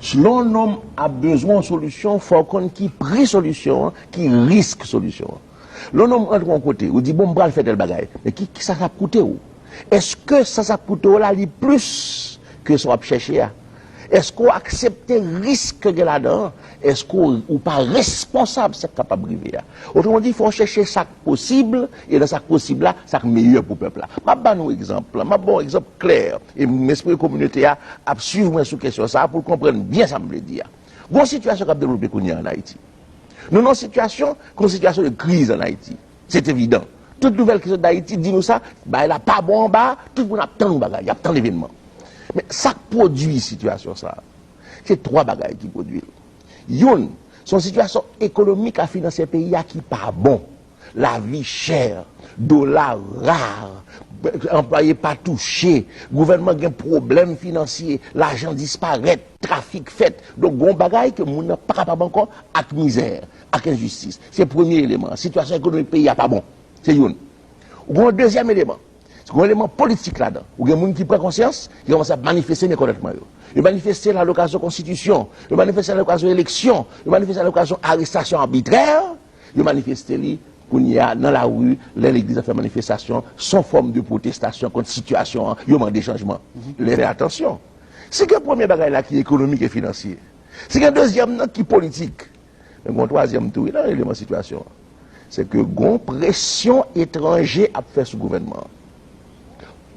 Si l'on homme a besoin de solution, il faut qu'on qui prie solution, qui risque solution. L'on homme entre en côté, ou dit bon, bral fait tel bagaille, mais qui ça a coûté où? Est-ce que ça a coûté là, plus que ça va chercher? Est-ce qu'on accepte le risque que là-dedans? Est-ce qu'on n'est pas responsable de ce capable de vivre? Autrement dit, il faut chercher ça possible, et dans ça possible là, ça meilleur pour le peuple là. Je vais vous un exemple, je vais un exemple clair, et l'esprit de la communauté a suivre sur question ça pour comprendre bien ça me veut dire. Il y a une situation qui a développé en Haïti. Nous avons une situation de crise en Haïti. C'est évident. Toute nouvelle crise d'Haïti dit nous ça, bah, elle n'a pas bon en bas, tout le monde a tant de bagages, il y a tant d'événements. Mais ça produit situation ça. C'est trois bagages qui produisent. Yon, son situation économique à financer le pays qui n'est pas bon. La vie chère, dollar rare, employé pas touché, gouvernement a un problème financier, l'argent disparaît, trafic fait. Donc, bon bagaille que moun n'a pas capable encore avec misère, avec injustice. C'est le premier élément. Situation économique du pays n'est pas bon. C'est yon. Ou un deuxième élément. C'est un élément politique là-dedans. Ou il y a des gens qui prennent conscience, qui commencent à manifester méconnaîtement. Ils manifestent à l'occasion de constitution, ils manifestent à l'occasion d'élection, ils manifestent à l'occasion d'arrestation arbitraire, ils manifestent qu'on y a dans la rue, l'église a fait manifestation, sans forme de protestation contre la situation, ils demandent des changements. Mais attention, c'est que le premier bagage là qui est économique et financier. C'est que le deuxième qui est politique. Mais le troisième tout, il y a un élément de situation. C'est que une pression étrangère a fait ce gouvernement.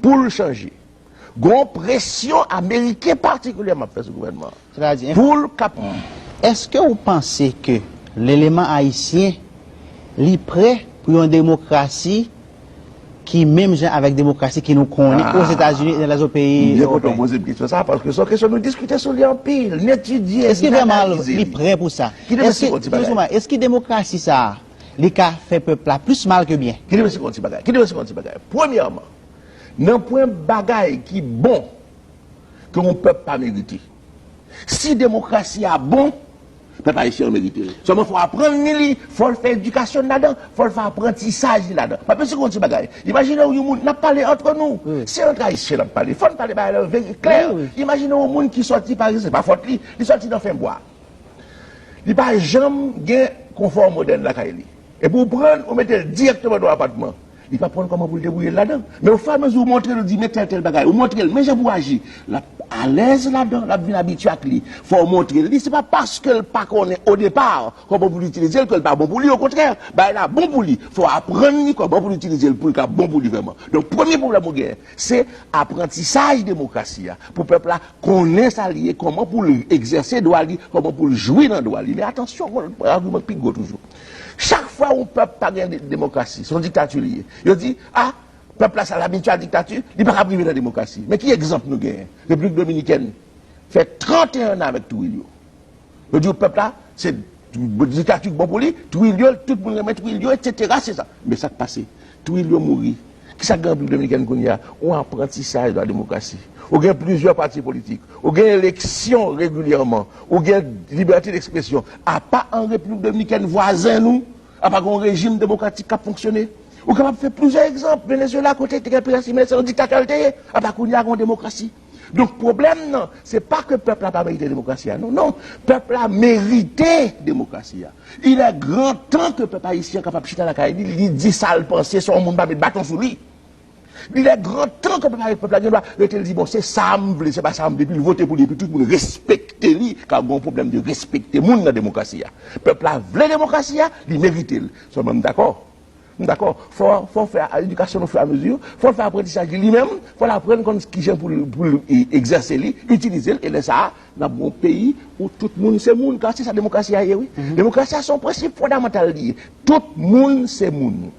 Pour le changer. Une pression américaine particulièrement fait ce gouvernement. C'est-à-dire, pour le cap. Est-ce que vous pensez que l'élément haïtien est prêt pour une démocratie qui, même avec démocratie qui nous connaît aux États-Unis et dans les autres pays européens? Je vais poser une question ça parce que c'est une question nous discuter sur les empires, l'étudier. Est-ce qu'il est vraiment prêt pour ça? Est-ce que la démocratie ça, les cas fait peuple là plus mal que bien? Premièrement, dans point bagaille qui est bon, que on ne peut pas mériter. Si la démocratie est bon, le peuple haïtien mérite. Seulement, il faut apprendre, il faut faire éducation là-dedans, il faut faire apprentissage là-dedans. Pas plus qu'on dit bagaille. Imaginez où nous n'a parlé entre nous. C'est entre haïtiens n'a parlé. Il faut parler clair. Imaginez au monde qui sortit par exemple, c'est pas faute il sortit dans fin bois. Il pas jamais confort moderne la Kaili. Et pour prendre, on mettait directement dans l'appartement. Il va prendre comment vous le débrouiller là-dedans. Mais au fur et à mesure, vous montrez, vous dites, mettez tel bagage, vous montrez, mais j'ai pour agir. À l'aise là-dedans, la vie habituée avec lui. Il faut montrer. Ce n'est pas parce que le pas qu'on est au départ, comment vous l'utilisez, que le pas bon pour lui. Au contraire, bah, il a bon pour lui. Il faut apprendre comment vous l'utiliser pour le bon pour lui vraiment. Donc, premier problème, c'est apprentissage démocratie. Pour le peuple là, connaître ça lié, comment pour l'exercer droit lui, comment pour le jouer dans le droit lui. Mais attention, argument pigot toujours. Chaque fois où le peuple n'a pas de démocratie, son dictature liée, il dit, ah, le peuple là, ça l'habitude à la dictature, il ne peut pas priver de la démocratie. Mais qui exemple nous gagne? La République dominicaine fait 31 ans avec Trujillo. Il dit, le peuple là, c'est une dictature bon pour lui, Trujillo, tout le monde remet Trujillo, etc. C'est ça. Mais ça qui passe, Trujillo mourit. Qui ça, la République dominicaine qu'on y a? On apprentissage de la démocratie. On gagne plusieurs partis politiques. On gagne élection régulièrement. On gagne liberté d'expression. À pas en République dominicaine voisin, nous, à pas un régime démocratique qui a fonctionné. On est capable de faire plusieurs exemples. Venezuela, à côté, c'est un dictateur, à pas qu'on y a une démocratie. Donc, le problème, non, c'est pas que le peuple n'a pas mérité la démocratie. Non, non, le peuple a mérité la démocratie. Il est grand temps que le peuple haïtien soit capable de chiter la caille. Il dit ça, le penser, son monde va mettre bâton sur lui. Il est grand temps que le peuple doit dire, bon, c'est ça, c'est pas ça, puis voter pour lui, puis tout le monde respecte lui, car il y a un problème de respecter le monde dans la démocratie. Le peuple a voulu la démocratie, il mérite. Sommes d'accord? D'accord? Il faut faire l'éducation au fur et à mesure, il faut faire apprentissage lui-même, il faut l'apprendre comme ce qu'il pour exercer lui, utiliser, et là, ça, dans un pays où tout le monde c'est monde, car c'est sa démocratie, oui. La démocratie a son principe fondamental lié. Tout le monde c'est monde.